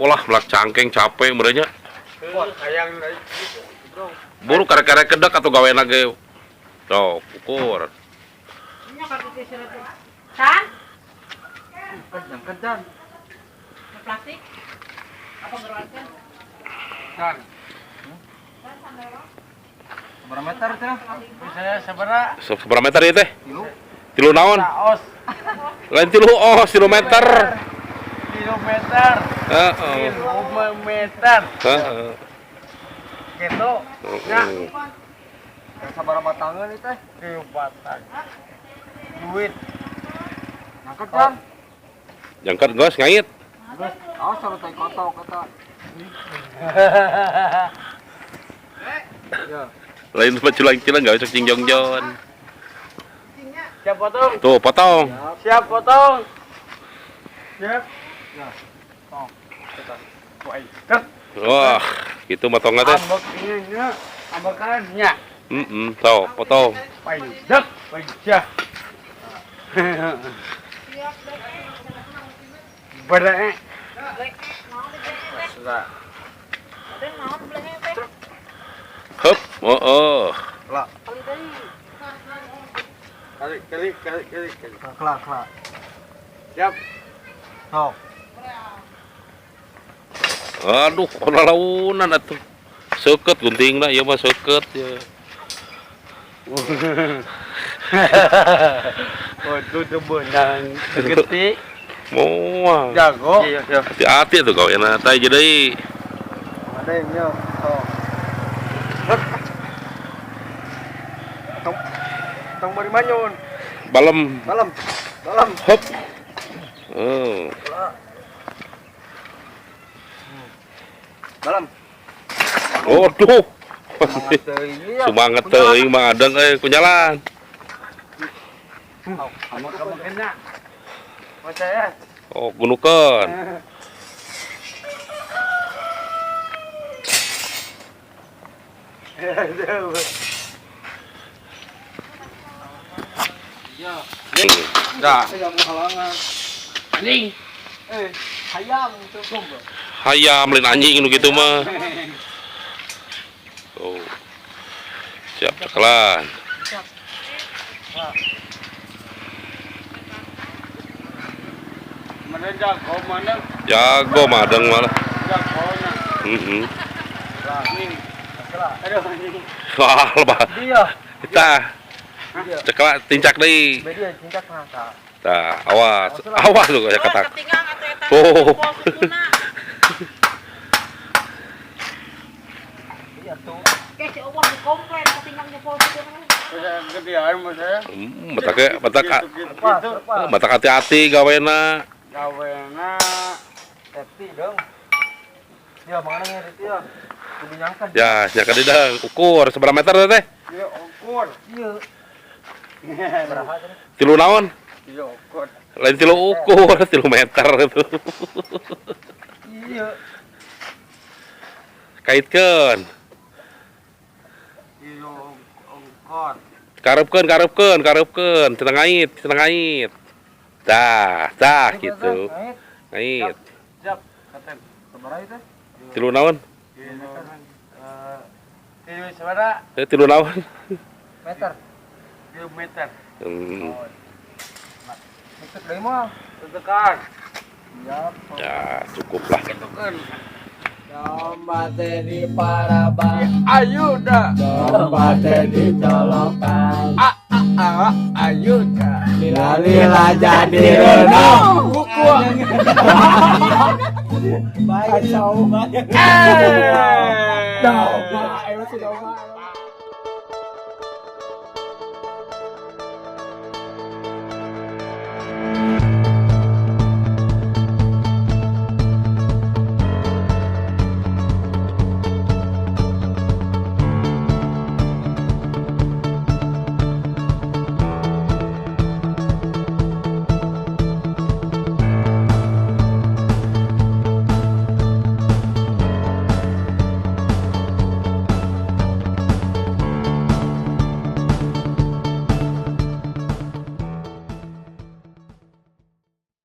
Olah melak cangkeng capek merenya. Sayang Buru karek-karek kedek atau gawe nage. Tuh, ukur. San? Kejan. Plastik? Apa berwarna? San. Berapa meter teh? Saya Seberapa meter ieu teh? Tilu. Tilu naon? Os. Lain tilu kilometer. Kilometer. Heeh. Kilometer. Heeh. Gitu. Ya. Sabaraha batangan ieu teh? 3 batang. Duit. Ngangkat kan? Jangkat geus ngait. Geus. Awas sarua teh koto kata. Ya. Lain mah cilang-cilang enggak usah cingjongjon. Siap potong. Tuh, potong. Siap potong. Siap. Ya. Tong. Kita. Woi. Tek. Wah, gitu motongna teh. Ambek ieu nya. Ambekan nya. Tuh, potong. Paidek. Paidek. Bere. Sudah. Hup, Kelak. Kali. Kelak. Siap. Sok. Aduh, ona launan atuh. Seukeut guntingna ieu mah seukeut ya. Waduh tuh benang segeti. Moal. Jago. Iya. Hati-hati tuh gaweana teh jadi. Ada yang nyo. Tong bari manyun. Balem. Hup. Oh. Balam. Waduh. Semangat teuing mah adeng kunyalan. Kamu kena. Saya. Oh, gunukeun. Dah. Anjing. Hayam cukup. Hayam lain anjing nu kitu mah. Oh. Siap cekelan. Mana jago mana? Jago madeng malah. Jagonya. Lah ini. Aduh ini. Wah, lebah. Dia. Kita cekelak tincak deui. Dia cincak nasa. Tah, awas. Awas lu kayak ketak. Ketinggang atuh eta. Oh. Iya tuh. Kayak si Allah dikomplain ketinggangnya posituna. Gedean mah saya. Batak hati-hati gawena. Gawena safety dong. Ya mana ngedit ya? Kudu nyangka. Ya, nya ka didang ukur seberapa meter teh? Iya ukur. Iya. Berapa tadi? Tilu naon? Iya ukur. Lain tilu ukur, 3 meter itu. Iya. Kaitkeun. Iya ukur. Karepkeun, cenah ngait. Tah gitu. Ngait. Siap. Katen. Sabaraha itu? Tilu naon? Tilu sabaraha? Tilu naon? Meter. 3 meter. Meter deui mah. Tekan. Siap. Ya, cukup lah. Tekan. Domba teh parabang. Ayo dah. Domba teh dicolokan. Ayo dah. Lila jadi renang. Kuku. Baik. Kacau. Domba. Ayo si domba.